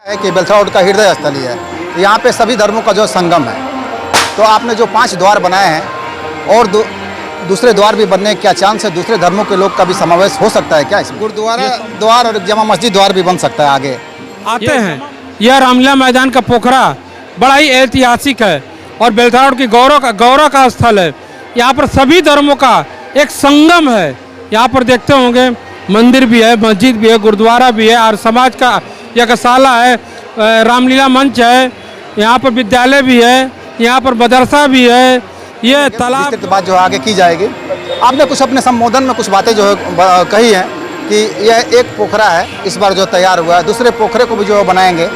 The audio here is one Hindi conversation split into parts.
है कि बेलथरा रोड का हृदय स्थली है। यहाँ पे सभी धर्मों का जो संगम है, तो आपने जो 5 द्वार बनाए हैं और दूसरे द्वार भी बनने के क्या चांस है? दूसरे धर्मों के लोग का भी समावेश हो सकता है क्या इसमें? गुरुद्वारा द्वार और जमा मस्जिद द्वार भी बन सकता है आगे आते हैं। यह रामलीला मैदान का पोखरा बड़ा ही ऐतिहासिक है और बेलथरा रोड की गौरव का स्थल है। यहाँ पर सभी धर्मों का एक संगम है। यहाँ पर देखते होंगे मंदिर भी है, मस्जिद भी है, गुरुद्वारा भी है और समाज का यज्ञशाला है, रामलीला मंच है, यहाँ पर विद्यालय भी है, यहाँ पर मदरसा भी है। ये तालाब बात जो आगे की जाएगी। आपने कुछ अपने संबोधन में कुछ बातें जो है कही हैं कि यह एक पोखरा है इस बार जो तैयार हुआ है, दूसरे पोखरे को भी जो बनाएंगे,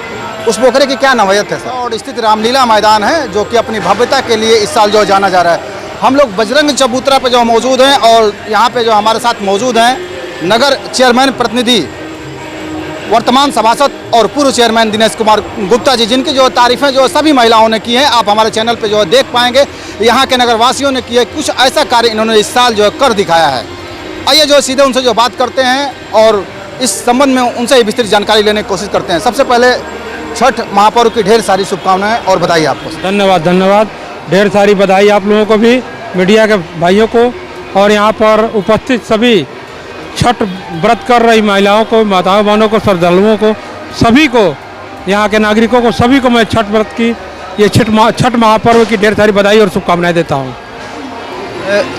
उस पोखरे की क्या नवयत है सर? और स्थित रामलीला मैदान है जो कि अपनी भव्यता के लिए इस साल जो जाना जा रहा है। हम लोग बजरंग चबूतरा पे जो मौजूद हैं और यहाँ पे जो हमारे साथ मौजूद हैं नगर चेयरमैन प्रतिनिधि, वर्तमान सभासद और पूर्व चेयरमैन दिनेश कुमार गुप्ता जी, जिनकी जो तारीफें जो सभी महिलाओं ने की हैं, आप हमारे चैनल पे जो देख पाएंगे। यहाँ के नगरवासियों ने किए कुछ ऐसा कार्य इन्होंने इस साल जो कर दिखाया है। आइए जो सीधे उनसे जो बात करते हैं और इस संबंध में उनसे ही विस्तृत जानकारी लेने की कोशिश करते हैं। सबसे पहले छठ महापर्व की ढेर सारी शुभकामनाएं और बधाई आपको। धन्यवाद। ढेर सारी बधाई आप लोगों को भी, मीडिया के भाइयों को और यहाँ पर उपस्थित सभी छठ व्रत कर रही महिलाओं को, माताओं बहनों को, श्रद्धालुओं को, सभी को, यहाँ के नागरिकों को, सभी को मैं छठ व्रत की ये छठ महापर्व की ढेर सारी बधाई और शुभकामनाएं देता हूँ।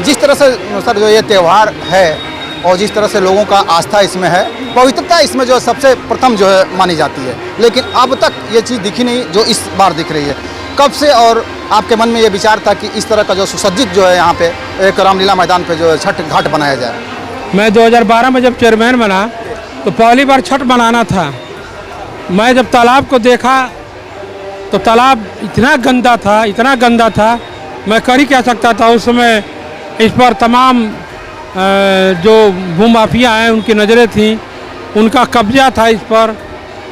जिस तरह से सर जो ये त्यौहार है और जिस तरह से लोगों का आस्था इसमें है, पवित्रता इसमें जो सबसे प्रथम जो है मानी जाती है, लेकिन अब तक ये चीज़ दिखी नहीं जो इस बार दिख रही है। कब से और आपके मन में ये विचार था कि इस तरह का जो सुसज्जित जो है यहाँ पे एक रामलीला मैदान पे जो है छठ घाट बनाया जाए? मैं 2012 में जब चेयरमैन बना तो पहली बार छठ बनाना था। मैं जब तालाब को देखा तो तालाब इतना गंदा था, मैं कर ही क्या सकता था। उस समय इस पर तमाम जो भूमाफिया हैं उनकी नज़रें थीं, उनका कब्जा था इस पर।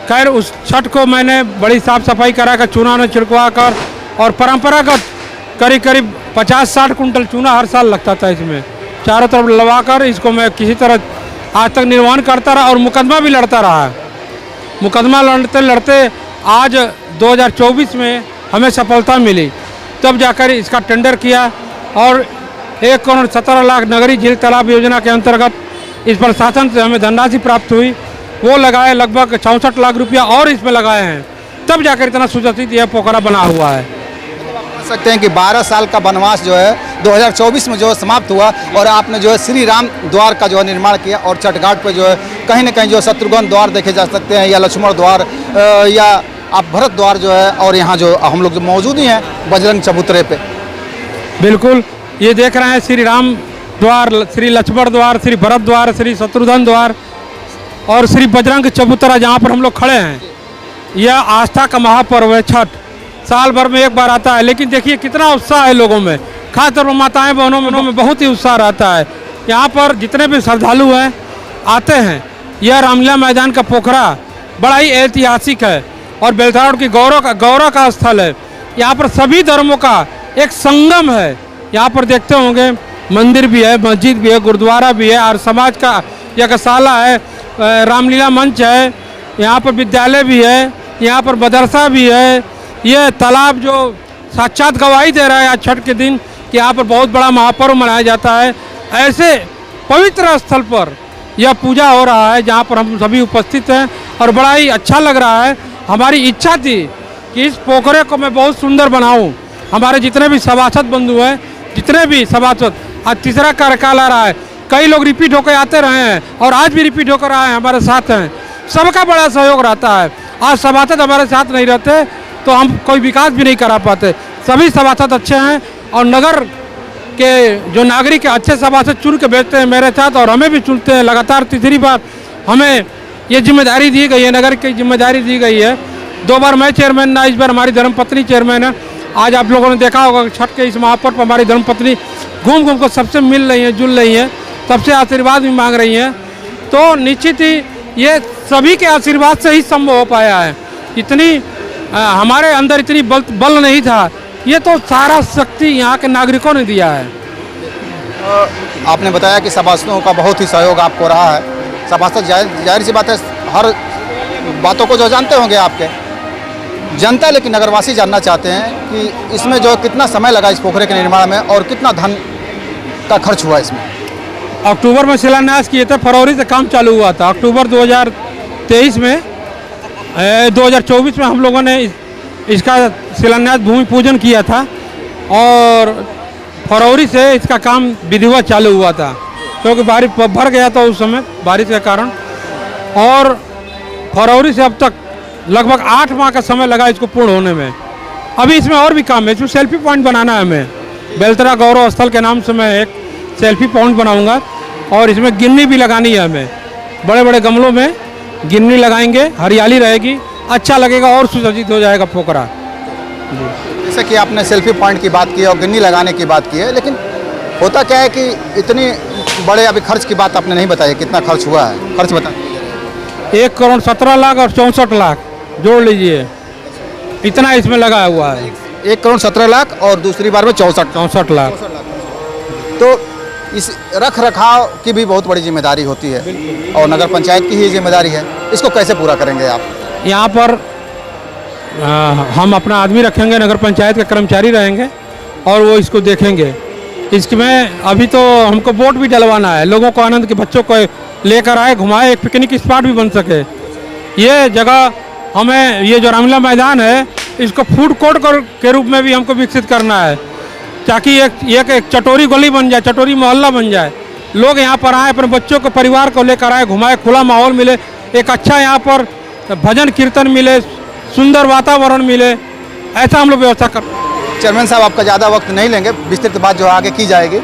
खैर उस छठ को मैंने बड़ी साफ़ सफाई करा कर, चूना ने छिड़कवा कर और परंपरागत करीब 50-60 कुंटल चूना हर साल लगता था इसमें, चारों तरफ लगा कर इसको मैं किसी तरह आज तक निर्माण करता रहा और मुकदमा भी लड़ता रहा। मुकदमा लड़ते आज 2024 में हमें सफलता मिली, तब जाकर इसका टेंडर किया और 1 करोड़ 17 लाख नगरीय झील तालाब योजना के अंतर्गत इस पर शासन से हमें धनराशि प्राप्त हुई। वो लगाए लगभग 64 लाख रुपया और इसमें लगाए हैं, तब जाकर इतना सुसज्जित यह पोखरा बना हुआ है। सकते हैं कि 12 साल का वनवास जो है 2024 में जो समाप्त हुआ और आपने जो है श्री राम द्वार का जो है निर्माण किया और छठ घाट पर जो है कहीं न कहीं जो शत्रुघ्न द्वार देखे जा सकते हैं या लक्ष्मण द्वार या आप भरत द्वार जो है, और यहाँ जो हम लोग जो मौजूद ही हैं बजरंग चबूतरे पे। बिल्कुल ये देख रहे हैं श्री राम द्वार, श्री लक्ष्मण द्वार, श्री भरत द्वार, श्री शत्रुघ्न द्वार और श्री बजरंग चबूतरा जहाँ पर हम लोग खड़े हैं। यह आस्था का महापर्व है छठ, साल भर में एक बार आता है, लेकिन देखिए कितना उत्साह है लोगों में, खासतौर पर माताएं बहनों में बहुत ही उत्साह रहता है। यहाँ पर जितने भी श्रद्धालु हैं आते हैं। यह रामलीला मैदान का पोखरा बड़ा ही ऐतिहासिक है और बेलथरा रोड की गौरव का स्थल है। यहाँ पर सभी धर्मों का एक संगम है। यहाँ पर देखते होंगे मंदिर भी है, मस्जिद भी है, गुरुद्वारा भी है और समाज का यज्ञशाला है, रामलीला मंच है, यहाँ पर विद्यालय भी है, यहाँ पर मदरसा भी है। ये तालाब जो साक्षात गवाही दे रहा है आज छठ के दिन कि यहाँ पर बहुत बड़ा महापर्व मनाया जाता है। ऐसे पवित्र स्थल पर यह पूजा हो रहा है जहाँ पर हम सभी उपस्थित हैं और बड़ा ही अच्छा लग रहा है। हमारी इच्छा थी कि इस पोखरे को मैं बहुत सुंदर बनाऊं। हमारे जितने भी सभासद बंधु हैं, जितने भी सभासद, आज तीसरा कार्यकाल आ रहा है, कई लोग रिपीट होकर आते रहे हैं और आज भी रिपीट होकर आए हमारे साथ हैं। सबका बड़ा सहयोग रहता है। आज सभासद हमारे साथ नहीं रहते तो हम कोई विकास भी नहीं करा पाते। सभी सभासद अच्छे हैं और नगर के जो नागरिक अच्छे सभासद चुन के भेजते हैं मेरे साथ और हमें भी चुनते हैं। लगातार तीसरी बार हमें ये जिम्मेदारी दी गई है, नगर की जिम्मेदारी दी गई है। 2 बार मैं चेयरमैन ना, इस बार हमारी धर्मपत्नी चेयरमैन है। आज आप लोगों ने देखा होगा कि छठ के इस महापर्व पर हमारी धर्मपत्नी घूम कर सबसे मिल रही हैं, जुल रही हैं, सबसे आशीर्वाद भी मांग रही हैं। तो निश्चित ही ये सभी के आशीर्वाद से ही संभव हो पाया है। इतनी हमारे अंदर इतनी बल नहीं था, ये तो सारा शक्ति यहाँ के नागरिकों ने दिया है। आपने बताया कि सभासदों का बहुत ही सहयोग आपको रहा है। सभासद जाहिर सी बात है हर बातों को जो जानते होंगे आपके जनता, लेकिन नगरवासी जानना चाहते हैं कि इसमें जो कितना समय लगा इस पोखरे के निर्माण में और कितना धन का खर्च हुआ इसमें। अक्टूबर में शिलान्यास किए थे, फरवरी से काम चालू हुआ था। अक्टूबर 2023 में 2024 में हम लोगों ने इसका शिलान्यास भूमि पूजन किया था और फरवरी से इसका काम विधिवत चालू हुआ था, क्योंकि बारिश भर गया था उस समय बारिश के कारण। और फरवरी से अब तक लगभग 8 माह का समय लगा इसको पूर्ण होने में। अभी इसमें और भी काम है, इसमें सेल्फी पॉइंट बनाना है हमें। बेलतरा गौरव स्थल के नाम से मैं एक सेल्फी पॉइंट बनाऊंगा और इसमें गिन्नी भी लगानी है हमें। बड़े बड़े गमलों में गिन्नी लगाएंगे, हरियाली रहेगी, अच्छा लगेगा और सुसज्जित हो जाएगा पोखरा। जैसे कि आपने सेल्फी पॉइंट की बात की और गिन्नी लगाने की बात की है, लेकिन होता क्या है कि इतनी बड़े अभी खर्च की बात आपने नहीं बताई, कितना खर्च हुआ है, खर्च बता। 1,17,00,000 और 64,00,000 जोड़ लीजिए, इतना इसमें लगा हुआ है। 1,17,00,000 और दूसरी बार में 64 लाख। तो इस रख रखाव की भी बहुत बड़ी जिम्मेदारी होती है और नगर पंचायत की ही जिम्मेदारी है। इसको कैसे पूरा करेंगे आप? यहाँ पर हम अपना आदमी रखेंगे, नगर पंचायत के कर्मचारी रहेंगे और वो इसको देखेंगे। इसमें अभी तो हमको बोट भी डलवाना है, लोगों को आनंद के बच्चों को लेकर आए, घुमाए, एक पिकनिक स्पॉट भी बन सके। ये जगह हमें, ये जो रामलीला मैदान है, इसको फूड कोर्ट के रूप में भी हमको विकसित करना है, ताकि एक चटोरी गली बन जाए, चटोरी मोहल्ला बन जाए। लोग यहाँ पर आए, अपने बच्चों को, परिवार को लेकर आए, घुमाए, खुला माहौल मिले, एक अच्छा यहाँ पर भजन कीर्तन मिले, सुंदर वातावरण मिले, ऐसा हम लोग व्यवस्था कर। चेयरमैन साहब, आपका ज़्यादा वक्त नहीं लेंगे, विस्तृत बात जो आगे की जाएगी।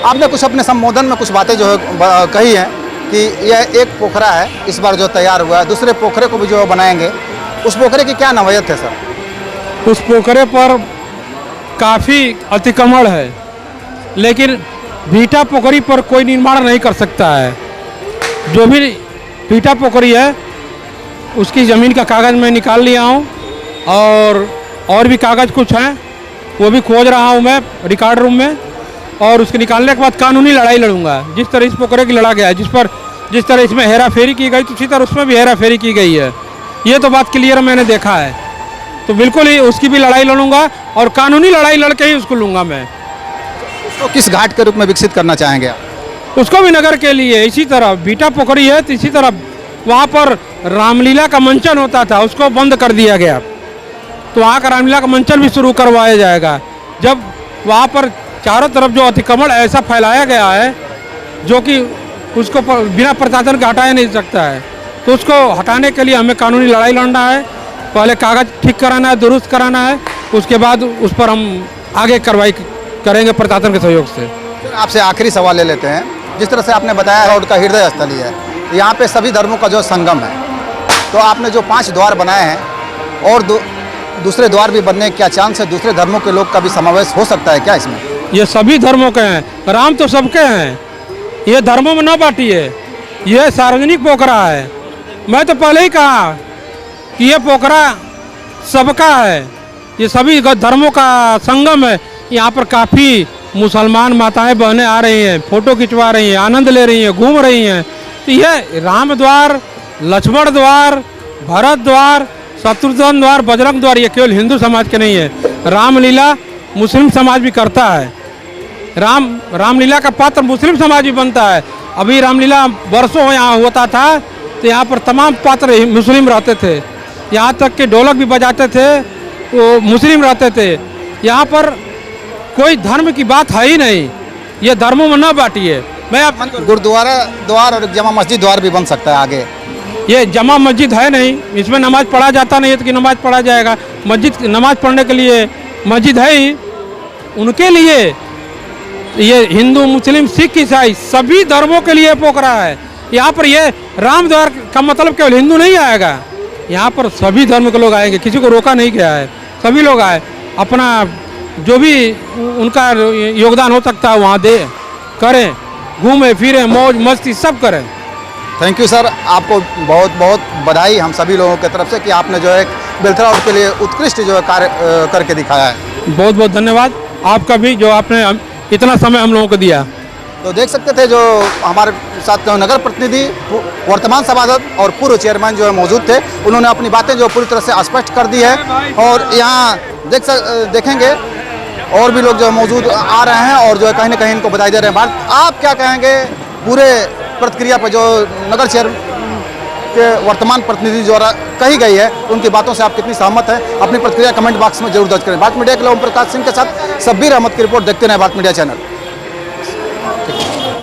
आपने कुछ अपने संबोधन में कुछ बातें जो है कही हैं कि यह एक पोखरा है इस बार जो तैयार हुआ है, दूसरे पोखरे को भी जो बनाएंगे, उस पोखरे की क्या नवयत है सर? उस पोखरे पर काफ़ी अतिक्रमण है, लेकिन भीटा पोखरी पर कोई निर्माण नहीं कर सकता है। जो भी भीटा पोखरी है उसकी ज़मीन का कागज़ मैं निकाल लिया हूँ और भी कागज़ कुछ हैं, वो भी खोज रहा हूँ मैं रिकॉर्ड रूम में, और उसके निकालने के बाद कानूनी लड़ाई लड़ूंगा। जिस तरह इस पोखरे की लड़ा गया है, जिस तरह इसमें हेरा फेरी की गई, तो उसी तरह उसमें भी हेरा फेरी की गई है। ये तो बात क्लियर मैंने देखा है, तो बिल्कुल ही उसकी भी लड़ाई लड़ूंगा और कानूनी लड़ाई लड़के ही उसको लूँगा मैं। उसको किस घाट के रूप में विकसित करना चाहेंगे आप? उसको भी नगर के लिए इसी तरह भीटा पोखरी है, तो इसी तरह वहाँ पर रामलीला का मंचन होता था, उसको बंद कर दिया गया, तो वहाँ का रामलीला का मंचन भी शुरू करवाया जाएगा। जब वहाँ पर चारों तरफ जो अतिक्रमण ऐसा फैलाया गया है जो कि उसको बिना प्रशासन के हटाया नहीं सकता है, तो उसको हटाने के लिए हमें कानूनी लड़ाई लड़ना है। पहले कागज़ ठीक कराना है, दुरुस्त कराना है, उसके बाद उस पर हम आगे कार्रवाई करेंगे प्रशासन के सहयोग से। आपसे आखिरी सवाल ले लेते हैं। जिस तरह से आपने बताया रोड का हृदय स्थल ही है, यहाँ पे सभी धर्मों का जो संगम है, तो आपने जो 5 द्वार बनाए हैं और दूसरे द्वार भी बनने के क्या चांस है? दूसरे धर्मों के लोग का भी समावेश हो सकता है क्या इसमें? ये सभी धर्मों के हैं, राम तो सबके हैं, ये धर्मों में न बांटिए, ये सार्वजनिक पोखरा है। मैं तो पहले ही कहा कि ये पोखरा सबका है, ये सभी धर्मों का संगम है। यहाँ पर काफ़ी मुसलमान माताएं बहनें आ रही हैं, फ़ोटो खिंचवा रही हैं, आनंद ले रही हैं, घूम रही हैं। तो ये राम द्वार, लक्ष्मण द्वार, भरत द्वार, शत्रुघ्न द्वार, बजरंग द्वार, ये केवल हिंदू समाज के नहीं है, रामलीला मुस्लिम समाज भी करता है। रामलीला का पात्र मुस्लिम समाज भी बनता है। अभी रामलीला वर्षों यहाँ होता था, तो यहाँ पर तमाम पात्र मुस्लिम रहते थे, यहाँ तक कि ढोलक भी बजाते थे वो मुस्लिम रहते थे। यहाँ पर कोई धर्म की बात है ही नहीं, ये धर्मों में न बांटिए। मैं आप गुरुद्वारा द्वार और जमा मस्जिद द्वार भी बन सकता है आगे। ये जमा मस्जिद है नहीं, इसमें नमाज पढ़ा जाता नहीं है, तो कि नमाज पढ़ा जाएगा? मस्जिद नमाज पढ़ने के लिए मस्जिद है ही उनके लिए। ये हिंदू, मुस्लिम, सिख, ईसाई सभी धर्मों के लिए पोखरा है। यहाँ पर ये राम द्वार का मतलब केवल हिंदू नहीं आएगा, यहाँ पर सभी धर्म के लोग आएंगे, किसी को रोका नहीं गया है, सभी लोग आए, अपना जो भी उनका योगदान हो सकता है वहाँ दे, करें, घूमें फिरें, मौज मस्ती सब करें। थैंक यू सर, आपको बहुत बहुत बधाई हम सभी लोगों की तरफ से कि आपने जो है बेलतरा रोड के लिए उत्कृष्ट जो है कार्य करके दिखाया है। बहुत बहुत धन्यवाद आपका भी, जो आपने इतना समय हम लोगों को दिया। तो देख सकते थे जो हमारे साथ नगर प्रतिनिधि, वर्तमान सभासद और पूर्व चेयरमैन जो है मौजूद थे, उन्होंने अपनी बातें जो पूरी तरह से स्पष्ट कर दी है। और यहाँ देखेंगे और भी लोग जो मौजूद आ रहे हैं और जो है कहीं ना कहीं इनको बधाई दे रहे हैं। आप क्या कहेंगे पूरे प्रतिक्रिया पर जो नगर चेयर के वर्तमान प्रतिनिधि द्वारा कही गई है, उनकी बातों से आप कितनी सहमत है? अपनी प्रतिक्रिया कमेंट बॉक्स में जरूर दर्ज करें। भारत मीडिया के लिए ओम प्रकाश सिंह के साथ शब्बीर अहमद की रिपोर्ट। देखते रहें भारत मीडिया चैनल।